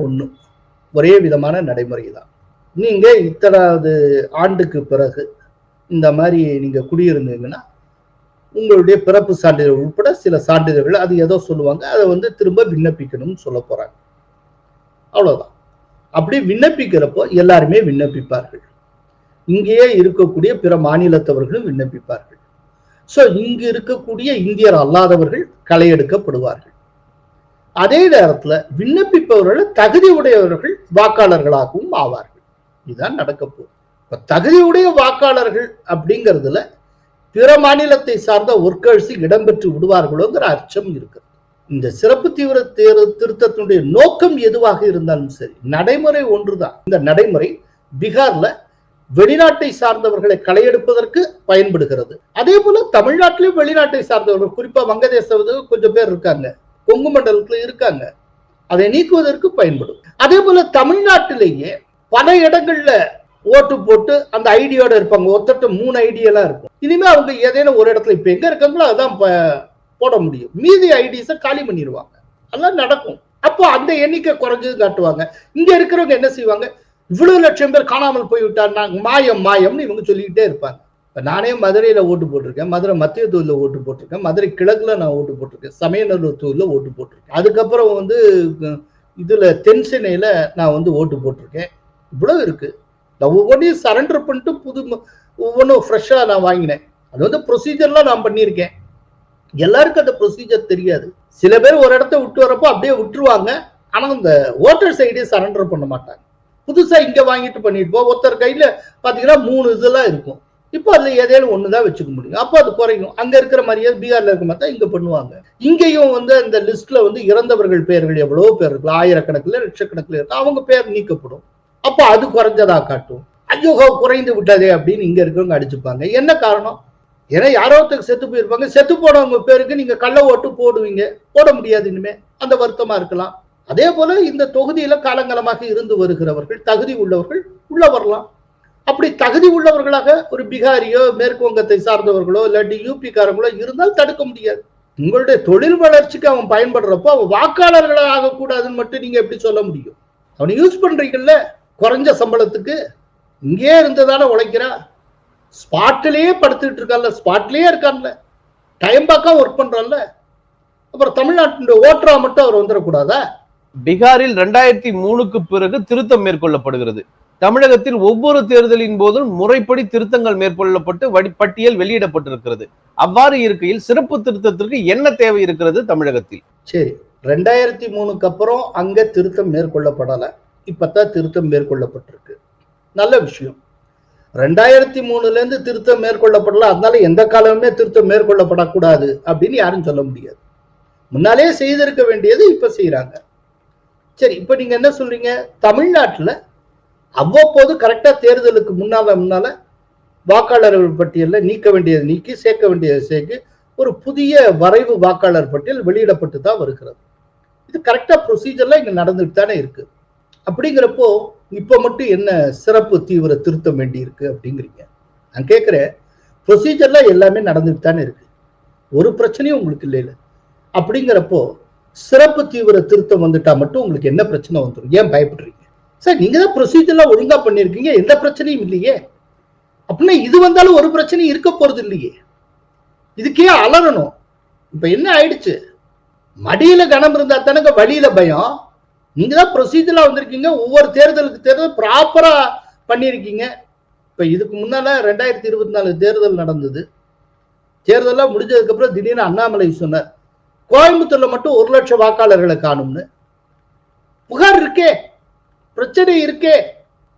ஒரே விதமான நடைமுறை தான். நீங்க இத்தனாவது ஆண்டுக்கு பிறகு இந்த மாதிரி நீங்க குடியிருந்தீங்கன்னா உங்களுடைய பிறப்பு சான்றிதழ் உட்பட சில சான்றிதழ்கள் அது ஏதோ சொல்லுவாங்க, அதை திரும்ப விண்ணப்பிக்கணும்னு சொல்ல போறாங்க. அவ்வளவுதான். அப்படி விண்ணப்பிக்கிறப்போ எல்லாருமே விண்ணப்பிப்பார்கள். இங்கேயே இருக்கக்கூடிய பிற மாநிலத்தவர்களும் விண்ணப்பிப்பார்கள். சோ இங்கு இருக்கக்கூடிய இந்தியர் அல்லாதவர்கள் களை எடுக்கப்படுவார்கள். அதே நேரத்துல விண்ணப்பிப்பவர்கள் தகுதி உடையவர்கள் வாக்காளர்களாகவும் ஆவார்கள். இதுதான் நடக்க போகுது. இப்ப தகுதியுடைய வாக்காளர்கள் அப்படிங்கிறதுல பிற மாநிலத்தை சார்ந்த ஒர்க்கர்ஸ் இடம்பெற்று விடுவார்களோங்கிற அச்சம் இருக்கிறது. இந்த சிறப்பு தீவிர திருத்தத்தினுடைய நோக்கம் எதுவாக இருந்தாலும் சரி, நடைமுறை ஒன்றுதான். இந்த நடைமுறை பீகார்ல வெளிநாட்டை சார்ந்தவர்களை களையெடுப்பதற்கு பயன்படுகிறது. அதே போல தமிழ்நாட்டிலும் வெளிநாட்டை சார்ந்தவர்கள், குறிப்பா வங்கதேசத்தில் கொஞ்சம் பேர் இருக்காங்க, கொங்கு மண்டலத்துல இருக்காங்க, அதை நீக்குவதற்கு பயன்படும். அதே போல தமிழ்நாட்டிலேயே பல இடங்கள்ல ஓட்டு போட்டு அந்த ஐடியோட இருப்பாங்க. ஒருத்தட்ட 3 ஐடியெல்லாம் இருக்கும். இனிமே அவங்க ஏதேனும் ஒரு இடத்துல இப்ப எங்க இருக்காங்களோ அதான் போட முடியும். மீதி ஐடிஸ காலி பண்ணிடுவாங்க. அதெல்லாம் நடக்கும். அப்போ அந்த எண்ணிக்கை குறைஞ்சது காட்டுவாங்க. இங்க இருக்கிறவங்க என்ன செய்வாங்க, இவ்வளவு லட்சம் பேர் காணாமல் போய்விட்டார், மாயம் மாயம்னு இவங்க சொல்லிக்கிட்டே இருப்பாங்க. இப்ப நானே மதுரையில ஓட்டு போட்டிருக்கேன், மதுரை மத்திய தொகுதியில ஓட்டு போட்டிருக்கேன், மதுரை கிழக்குல நான் ஓட்டு போட்டிருக்கேன், சமயநல்லூர் தொகுதியில ஓட்டு போட்டிருக்கேன், அதுக்கப்புறம் இதுல தென் சென்னையில நான் ஓட்டு போட்டிருக்கேன். இவ்வளவு இருக்கு. நான் ஒவ்வொன்றையும் சரண்டர் பண்ணிட்டு ஒவ்வொன்றும் ஃப்ரெஷ்ஷா நான் வாங்கினேன். அது ப்ரொசீஜர்லாம் நான் பண்ணியிருக்கேன். எல்லாருக்கும் அந்த ப்ரொசீஜர் தெரியாது. சில பேர் ஒரு இடத்த விட்டு வரப்போ அப்படியே விட்டுருவாங்க. ஆனா இந்த ஓட்டர்ஸ் ஐடியை சரண்டர் பண்ண மாட்டாங்க. புதுசா இங்க வாங்கிட்டு பண்ணிட்டு ஒருத்தர் கையில பாத்தீங்கன்னா 3 இதெல்லாம் இருக்கும். இப்போ அதுல ஏதேனும் ஒண்ணுதான் வச்சுக்க முடியும். அப்போ அது குறையும். அங்க இருக்கிற மாதிரியே பீகார்ல இருக்க மாதிரி இங்க பண்ணுவாங்க. இங்கேயும் இந்த லிஸ்ட்ல இறந்தவர்கள் பெயர்கள் எவ்வளவு பேர் இருக்கு, ஆயிரக்கணக்கில் லட்சக்கணக்கில் இருக்கு, அவங்க பேர் நீக்கப்படும். அப்போ அது குறைஞ்சதா காட்டும். ஐயோ குறைந்து விட்டதே அப்படின்னு இங்க இருக்கிறவங்க அடிச்சுப்பாங்க. என்ன காரணம்? ஏன்னா யாரோ ஒருத்தருக்கு செத்து போயிருப்பாங்க. செத்து போனவங்க பேருக்கு நீங்க கள்ள ஓட்டு போடுவீங்க, போட முடியாது. இனிமே அந்த வருத்தமா இருக்கலாம். அதே போல இந்த தொகுதியில காலங்காலமாக இருந்து வருகிறவர்கள், தகுதி உள்ளவர்கள் உள்ள வரலாம். அப்படி தகுதி உள்ளவர்களாக ஒரு பீகாரியோ மேற்கு வங்கத்தை சார்ந்தவர்களோ இல்லாட்டி யூபி காரங்களோ இருந்தால் தடுக்க முடியாது. உங்களுடைய தொழில் வளர்ச்சிக்கு அவன் பயன்படுறப்போ அவன் வாக்காளர்களாக ஆகக்கூடாதுன்னு மட்டும் நீங்க எப்படி சொல்ல முடியும்? அவனை யூஸ் பண்றீங்கல்ல குறைஞ்ச சம்பளத்துக்கு. இங்கே இருந்ததால உழைக்கிறா, ஸ்பாட்லயே படுத்துக்கிட்டு இருக்கான்ல, ஸ்பாட்லயே இருக்கான்ல, டைம் பார்க்க ஒர்க் பண்றான்ல. அப்புறம் தமிழ்நாட்டின் ஓட்டரா மட்டும் அவர் வந்துடக்கூடாதா? பீகாரில் 2003க்கு பிறகு திருத்தம் மேற்கொள்ளப்படுகிறது. தமிழகத்தில் ஒவ்வொரு தேர்தலின் போதும் முறைப்படி திருத்தங்கள் மேற்கொள்ளப்பட்டு பட்டியல் வெளியிடப்பட்டிருக்கிறது. அவ்வாறு இருக்கையில் சிறப்பு திருத்தத்திற்கு என்ன தேவை இருக்கிறது தமிழகத்தில்? சரி, 2003க்கு அப்புறம் அங்க திருத்தம் மேற்கொள்ளப்படல, இப்பதான் திருத்தம் மேற்கொள்ளப்பட்டிருக்கு. நல்ல விஷயம். 2003ல இருந்து திருத்தம் மேற்கொள்ளப்படல, அதனால எந்த காலமுமே திருத்தம் மேற்கொள்ளப்படக்கூடாது அப்படின்னு யாரும் சொல்ல முடியாது. முன்னாலே செய்திருக்க வேண்டியது இப்ப செய்யறாங்க. சரி, இப்ப நீங்க என்ன சொல்றீங்க, தமிழ்நாட்டுல அவ்வப்போது கரெக்டா தேர்தலுக்கு முன்னால வாக்காளர்கள் பட்டியல நீக்க வேண்டியது நீக்கி, சேர்க்க வேண்டியது சேர்க்கு ஒரு புதிய வரைவு வாக்காளர் பட்டியல் வெளியிடப்பட்டு தான் வருகிறது. இது கரெக்டா ப்ரொசீஜர்ல இங்க நடந்துட்டு தானே இருக்கு. அப்படிங்கிறப்போ இப்ப மட்டும் என்ன சிறப்பு தீவிர திருத்தம் வேண்டி இருக்கு அப்படிங்கிறீங்க? நான் கேட்கிறேன், ப்ரொசீஜர்ல எல்லாமே நடந்துட்டு தானே இருக்கு, ஒரு பிரச்சனையும் உங்களுக்கு இல்லை. அப்படிங்கிறப்போ சிறப்பு தீவிர திருத்தம் வந்துட்டா மட்டும் உங்களுக்கு என்ன பிரச்சனை வந்துடும்? ஏன் பயப்படுறீங்க? சார், நீங்க தான் ப்ரொசீஜர்லாம் ஒழுங்கா பண்ணிருக்கீங்க, எந்த பிரச்சனையும் இல்லையே. அப்படின்னா இது வந்தாலும் ஒரு பிரச்சனையும் இருக்க போறது இல்லையே, இதுக்கே அலறணும். இப்ப என்ன ஆயிடுச்சு, மடியில கனம் இருந்தா தானங்க வழியில பயம். நீங்க தான் ப்ரொசீஜரா வந்திருக்கீங்க, ஒவ்வொரு தேர்தலுக்கு தேர்தல் ப்ராப்பரா பண்ணிருக்கீங்க. இப்ப இதுக்கு முன்னால 2024 தேர்தல் நடந்தது. தேர்தலாம் முடிஞ்சதுக்கு அப்புறம் திடீர்னு அண்ணாமலை சொன்னார், கோயம்புத்தூர்ல மட்டும் 1 லட்சம் வாக்காளர்களை காணும்னு புகார் இருக்கே, பிரச்சனை இருக்கே.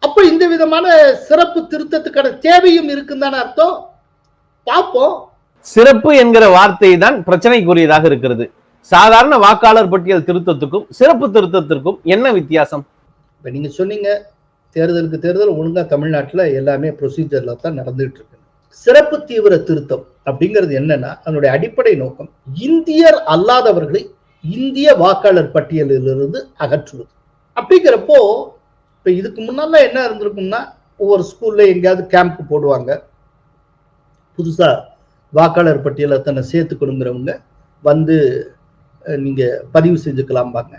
அப்ப இந்த விதமான சிறப்பு திருத்தத்துக்கான தேவையும் இருக்குன்னு அர்த்தம். பார்ப்போம். சிறப்பு என்கிற வார்த்தை தான் பிரச்சனைக்குரியதாக இருக்கிறது. சாதாரண வாக்காளர் பட்டியல் திருத்தத்துக்கும் சிறப்பு திருத்தத்திற்கும் என்ன வித்தியாசம்? இப்ப நீங்க சொன்னீங்க தேர்தலுக்கு தேர்தல் ஒழுங்கா தமிழ்நாட்டுல எல்லாமே ப்ரொசீஜர்ல தான் நடந்துட்டு இருக்கு. சிறப்பு தீவிர திருத்தம் அப்படிங்கிறது என்னன்னா, அதனுடைய அடிப்படை நோக்கம் இந்தியர் அல்லாதவர்களை இந்திய வாக்காளர் பட்டியலிலிருந்து அகற்றுவது. அப்படிங்கிறப்போ இப்ப இதுக்கு முன்னால என்ன இருந்திருக்கும்னா, ஒவ்வொரு ஸ்கூல்ல எங்கேயாவது கேம்ப் போடுவாங்க, புதுசா வாக்காளர் பட்டியலை தன்னை சேர்த்துக்கணுங்கிறவங்க வந்து நீங்க பதிவு செஞ்சுக்கலாம்பாங்க.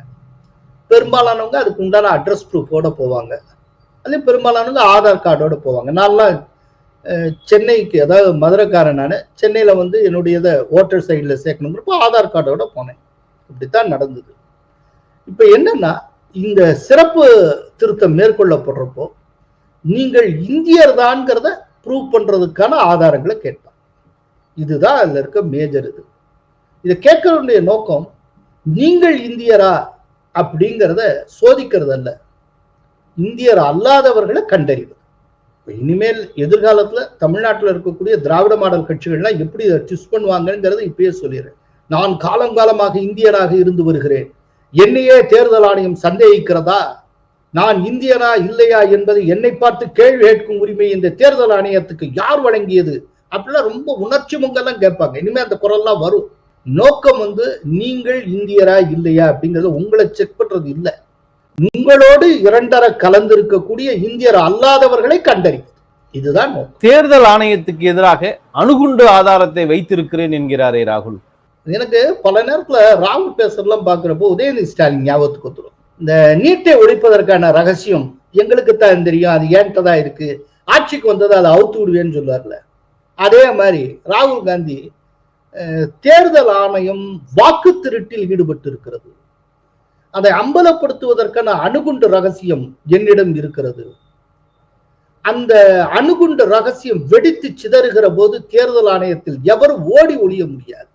பெரும்பாலானவங்க அதுக்கு உண்டான அட்ரஸ் ப்ரூஃபோட போவாங்க. அதே பெரும்பாலானவங்க ஆதார் கார்டோட போவாங்க. நான்லாம் சென்னைக்கு, அதாவது மதுரைக்காரனான சென்னையில வந்து என்னுடைய ஓட்டர் சைடில் சேர்க்கணுங்கிறப்போ ஆதார் கார்டோட போனேன். இப்படித்தான் நடந்தது. இப்ப என்னன்னா, இந்த சிறப்பு திருத்தம் மேற்கொள்ளப்படுறப்போ நீங்கள் இந்தியர் தான்ங்கிறத ப்ரூவ் பண்றதுக்கான ஆதாரங்களை கேட்பாங்க. இதுதான் அதுல இருக்க மேஜர். இதை கேட்கறதுடைய நோக்கம் நீங்கள் இந்தியரா அப்படிங்கிறத சோதிக்கிறது அல்ல, இந்தியர் அல்லாதவர்களை கண்டறிவது. இனிமேல் எதிர்காலத்துல தமிழ்நாட்டில் இருக்கக்கூடிய திராவிட மாடல் கட்சிகள்லாம் எப்படி இதை ட்விஸ்ட் பண்ணுவாங்கிறத இப்பயே சொல்லிடுறேன். நான் காலங்காலமாக இந்தியனாக இருந்து வருகிறேன், என்னையே தேர்தல் ஆணையம் சந்தேகிக்கிறதா, நான் இந்தியனா இல்லையா என்பதை என்னை பார்த்து கேள்வி கேட்கும் உரிமை இந்த தேர்தல் ஆணையத்துக்கு யார் வழங்கியது அப்படிலாம் ரொம்ப உணர்ச்சி முங்கெல்லாம் கேட்பாங்க. இனிமே அந்த குரல்லாம் வரும். நோக்கம் வந்து நீங்கள் இந்தியரா இல்லையா அப்படிங்கறது உங்களை செக் பண்றது இல்லை, உங்களோடு இரண்டரை கலந்திருக்கக்கூடிய இந்தியர் அல்லாதவர்களை கண்டறிவது. இதுதான் தேர்தல் ஆணையத்துக்கு எதிராக அணுகுண்டு ஆதாரத்தை வைத்திருக்கிறேன் என்கிறாரே ராகுல். எனக்கு பல நேரத்துல ராகுல் பேசுறதெல்லாம் பாக்குறப்போ உதயநிதி ஸ்டாலின் ஞாபகத்துக்கு வந்துடும். இந்த நீட்டை ஒழிப்பதற்கான ரகசியம் எங்களுக்கு தான் தெரியும், அது ஏன்ட்ட தான் இருக்கு, ஆட்சிக்கு வந்தது அதை அவுத்து விடுவேன்னு சொல்லுவார்ல. அதே மாதிரி ராகுல் காந்தி தேர்தல் ஆணையம் வாக்கு திருட்டில் ஈடுபட்டு இருக்கிறது, அதை அம்பலப்படுத்துவதற்கான அணுகுண்டு ரகசியம் என்னிடம் இருக்கிறது, அந்த அணுகுண்டு ரகசியம் வெடித்து சிதறுகிற போது தேர்தல் ஆணையத்தில் எவரும் ஓடி ஒளிய முடியாது,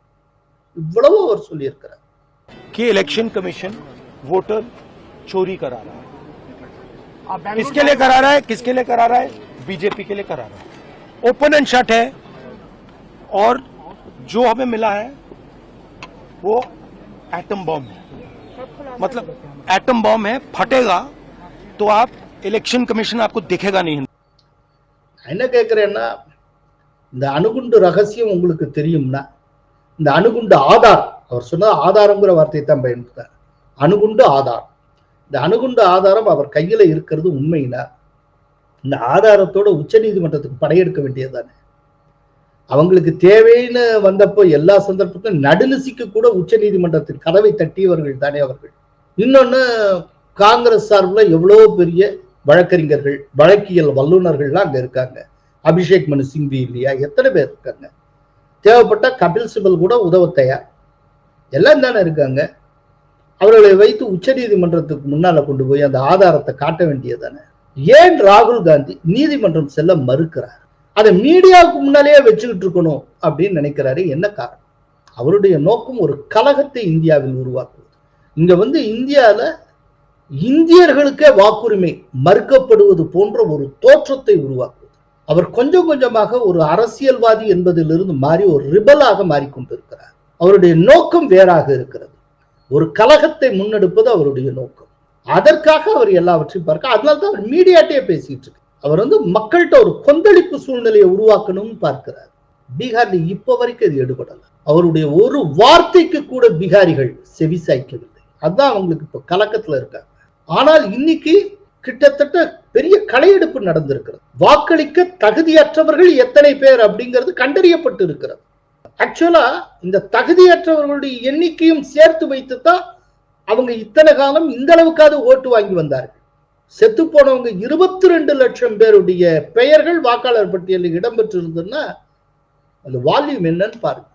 இவ்வளவு அவர் சொல்லியிருக்கிறார். कि इलेक्शन कमीशन वोटर चोरी करा रहा है। किसके लिए करा रहा है? किसके लिए करा रहा है? बीजेपी के लिए करा रहा है। ओपन एंड शट है, और जो हमें मिला है वो एटम बॉम्ब है। मतलब एटम बॉम्ब है, फटेगा तो आप इलेक्शन कमीशन आपको दिखेगा नहीं। என்ன கேட்கிறேன்னா, இந்த அணுகுண்டு ரகசியம் உங்களுக்கு தெரியும்னா, இந்த அணுகுண்டு ஆதார், அவர் சொன்னது ஆதாரங்கிற வார்த்தையை தான் பயன்படுத்தார், அணுகுண்டு ஆதார். இந்த அணுகுண்டு ஆதாரம் அவர் கையில இருக்கிறது உண்மையினா, இந்த ஆதாரத்தோட உச்ச நீதிமன்றத்துக்கு படையெடுக்க வேண்டியதுதானே. அவங்களுக்கு தேவைன்னு வந்தப்போ எல்லா சந்தர்ப்பத்திலும் நடுநிசிக்கு கூட உச்ச நீதிமன்றத்தின் கதவை தட்டியவர்கள் தானே அவர்கள். இன்னொன்னு, காங்கிரஸ் சார்பில் எவ்வளவு பெரிய வழக்கறிஞர்கள், வழக்கியல் வல்லுநர்கள்லாம் அங்க இருக்காங்க. அபிஷேக் மனு சிங்வி இல்லையா, எத்தனை பேர் இருக்காங்க. தேவைப்பட்ட கபில் சிபல் கூட உதவ தயார், எல்லாம் தானே இருக்காங்க. அவர்களை வைத்து உச்ச நீதிமன்றத்துக்கு முன்னால கொண்டு போய் அந்த ஆதாரத்தை காட்ட வேண்டியதானே. ஏன் ராகுல் காந்தி நீதிமன்றம் செல்ல மறுக்கிறார்? அதை மீடியாவுக்கு முன்னாலேயே வச்சுக்கிட்டு இருக்கணும் அப்படின்னு நினைக்கிறாரு. என்ன காரணம்? அவருடைய நோக்கம் ஒரு கலகத்தை இந்தியாவில் உருவாக்குவது. இங்க வந்து இந்தியால இந்தியர்களுக்கே வாக்குரிமை மறுக்கப்படுவது போன்ற ஒரு தோற்றத்தை உருவாக்குவது. அவர் கொஞ்சம் கொஞ்சமாக ஒரு அரசியல்வாதி என்பதிலிருந்து மாறி ஒரு ரிபலாக மாறிக்கொண்டிருக்கிறார். அவருடைய நோக்கம் வேறாக இருக்கிறது. ஒரு கலகத்தை முன்னெடுப்பது அவருடைய நோக்கம். அதற்காக அவர் எல்லாவற்றையும் பார்க்க, அதனால்தான் அவர் மீடியாட்டே பேசிட்டு இருக்கு. அவர் வந்து மக்கள்கிட்ட ஒரு கொந்தளிப்பு சூழ்நிலையை உருவாக்கணும்னு பார்க்கிறார். பீகார்ல இப்ப வரைக்கும் அது எடுபடல. அவருடைய ஒரு வார்த்தைக்கு கூட பீகாரிகள் செவிசாய்க்கவில்லை. அதுதான் அவங்களுக்கு இப்ப கலக்கத்துல இருக்காங்க. ஆனால் இன்னைக்கு கிட்டத்தட்ட பெரிய களையெடுப்பு நடந்திருக்கிறது. வாக்களிக்க தகுதியற்றவர்கள் எத்தனை பேர் அப்படிங்கிறது கண்டறியப்பட்டு இருக்கிறது. ஆக்சுவலா இந்த தகுதியற்றவர்களுடைய எண்ணிக்கையும் சேர்த்து வைத்துதான் அவங்க இத்தனை காலம் இந்த அளவுக்காவது ஓட்டு வாங்கி வந்தார்கள். செத்து போனவங்க 22 லட்சம் பேருடைய பெயர்கள் வாக்காளர் பட்டியலில் இடம்பெற்று இருந்ததுன்னா அந்த வால்யூம் என்னன்னு பாருங்க.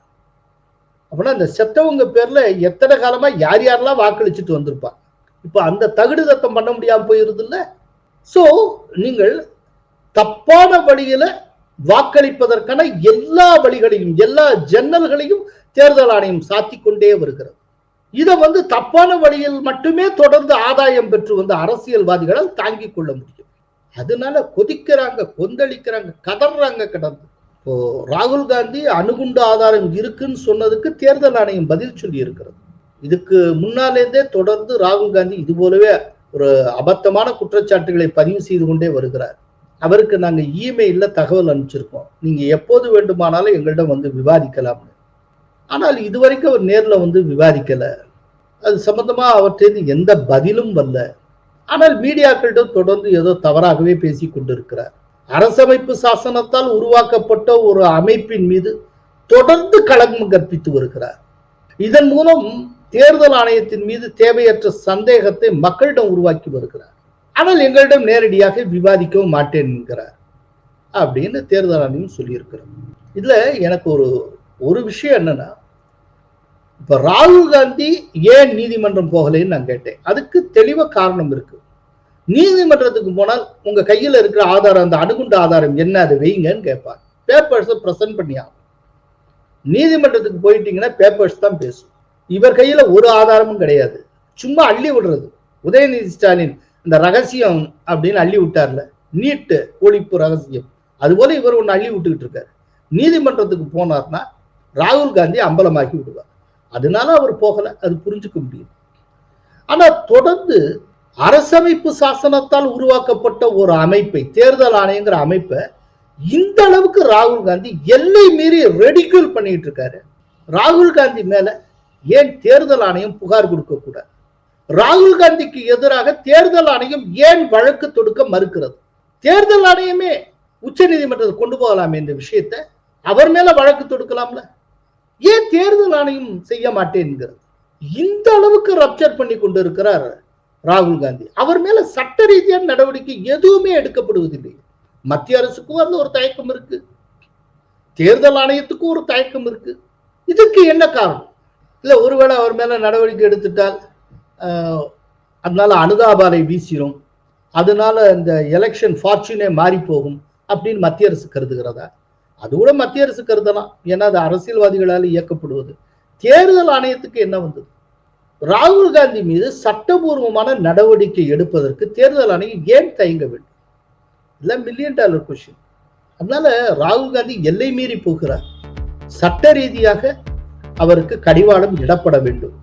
அப்படின்னா அந்த செத்தவங்க பேர்ல எத்தனை காலமா யார் யாரெல்லாம் வாக்களிச்சுட்டு வந்திருப்பாங்க. இப்ப அந்த தகுடு தத்தம் பண்ண முடியாம போயிருது இல்ல. சோ நீங்கள் தப்பான வழியில வாக்களிப்பதற்கான எல்லா வழிகளையும் எல்லா ஜன்னல்களையும் தேர்தல் ஆணையம் சாத்திக் கொண்டே வருகிறது. இதை தப்பான வழியில் மட்டுமே தொடர்ந்து ஆதாயம் பெற்று அரசியல்வாதிகளால் தாங்கிக் கொள்ள முடியும். அதனால கொதிக்கிறாங்க, கொந்தளிக்கிறாங்க, கதறாங்க கடந்து. இப்போ ராகுல் காந்தி அணுகுண்டு ஆதாரம் இருக்குன்னு சொன்னதுக்கு தேர்தல் ஆணையம் பதில் சொல்லி இருக்கிறது. இதுக்கு முன்னாலேருந்தே தொடர்ந்து ராகுல் காந்தி இது போலவே ஒரு அபத்தமான குற்றச்சாட்டுகளை பதிவு செய்து கொண்டே வருகிறார். அவருக்கு நாங்க இமெயில்ல தகவல் அனுப்பிச்சிருக்கோம், நீங்க எப்போது வேண்டுமானாலும் எங்களிடம் விவாதிக்கலாம். ஆனால் இதுவரைக்கும் அவர் நேர்ல விவாதிக்கல. அது சம்பந்தமா அவற்றிலிருந்து எந்த பதிலும் வரல. ஆனால் மீடியாக்களிடம் தொடர்ந்து ஏதோ தவறாகவே பேசிக் கொண்டிருக்கிறார். அரசமைப்பு சாசனத்தால் உருவாக்கப்பட்ட ஒரு அமைப்பின் மீது தொடர்ந்து களங்கம் கற்பித்து வருகிறார். இதன் மூலம் தேர்தல் ஆணையத்தின் மீது தேவையற்ற சந்தேகத்தை மக்களிடம் உருவாக்கி வருகிறார். ஆனால் எங்களிடம் நேரடியாக விவாதிக்கவும் மாட்டேன் என்கிறார் அப்படின்னு தேர்தல் ஆணையம் சொல்லியிருக்கிறார். இதுல எனக்கு ஒரு விஷயம் என்னன்னா, இப்ப ராகுல் காந்தி ஏன் நீதிமன்றம் போகலைன்னு நான் கேட்டேன். அதுக்கு தெளிவா காரணம் இருக்கு. நீதிமன்றத்துக்கு போனால் உங்க கையில இருக்கிற ஆதாரம், அந்த அணுகுண்டு ஆதாரம் என்ன, அதை வைங்கன்னு கேட்பார். பேப்பர்ஸை பிரசன்ட் பண்ணி ஆகும். நீதிமன்றத்துக்கு போயிட்டீங்கன்னா பேப்பர்ஸ் தான் பேசும். இவர் கையில ஒரு ஆதாரமும் கிடையாது, சும்மா அள்ளி விடுறது. உதயநிதி ஸ்டாலின் இந்த ரகசியம் அப்படின்னு அள்ளி விட்டார்ல, நீட்டு ஒழிப்பு ரகசியம், அது போல இவர் ஒன்னு அள்ளி விட்டுக்கிட்டு இருக்காரு. நீதிமன்றத்துக்கு போனார்னா ராகுல் காந்தி அம்பலமாக்கி விடுவார். அதனால அவர் போகல, அது புரிஞ்சுக்க முடியும். ஆனா தொடர்ந்து அரசமைப்பு சாசனத்தால் உருவாக்கப்பட்ட ஒரு அமைப்பை, தேர்தல் ஆணையங்கிற அமைப்பை இந்த அளவுக்கு ராகுல் காந்தி எல்லை மீறி ரெடிக்யூல் பண்ணிட்டு இருக்காரு. ராகுல் காந்தி மேல ஏன் தேர்தல் ஆணையம் புகார் கொடுக்க கூடாது? ராகுல் காந்திக்கு எதிராக தேர்தல் ஆணையம் ஏன் வழக்கு தொடுக்க மறுக்கிறது? தேர்தல் ஆணையமே உச்ச நீதிமன்றத்தை கொண்டு போகலாமே இந்த விஷயத்தை, அவர் மேல வழக்கு தொடுக்கலாம்ல. ஏன் தேர்தல் ஆணையம் செய்ய மாட்டேங்கிறது? இந்த அளவுக்கு ரப்சர் பண்ணி கொண்டு இருக்கிறார் ராகுல் காந்தி. அவர் மேல சட்ட ரீதியான நடவடிக்கை எதுவுமே எடுக்கப்படுவதில்லை. மத்திய அரசுக்கும் ஒரு தயக்கம் இருக்கு, தேர்தல் ஆணையத்துக்கும் ஒரு தயக்கம் இருக்கு. இதுக்கு என்ன காரணம்? இல்ல ஒருவேளை அவர் மேல நடவடிக்கை எடுத்துட்டால் அதனால அனுதாபாலை வீசிரும், அதனால இந்த எலெக்ஷன் ஃபார்ச்சூனே மாறி போகும் அப்படின்னு மத்திய அரசு கருதுகிறதா? அது கூட மத்திய அரசு கருதலாம், ஏன்னா அது அரசியல்வாதிகளால் இயக்கப்படுவது. தேர்தல் ஆணையத்துக்கு என்ன வந்தது? ராகுல் காந்தி மீது சட்டபூர்வமான நடவடிக்கை எடுப்பதற்கு தேர்தல் ஆணையம் ஏன் தயங்க வேண்டும்? இல்ல $1,000,000 கொஸ்டின். அதனால ராகுல் காந்தி எல்லை மீறி போகிறார். சட்ட ரீதியாக அவருக்கு கடிவாளம் இடப்பட வேண்டும்,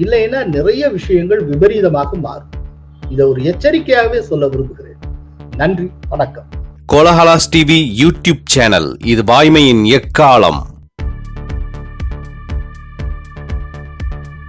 இல்லைன்னா நிறைய விஷயங்கள் விபரீதமாக மாறும். இதை ஒரு எச்சரிக்கையாகவே சொல்ல விரும்புகிறேன். நன்றி, வணக்கம். கோலஹலாஸ் டிவி யூடியூப் சேனல், இது வாய்மையின் எக்காலம்.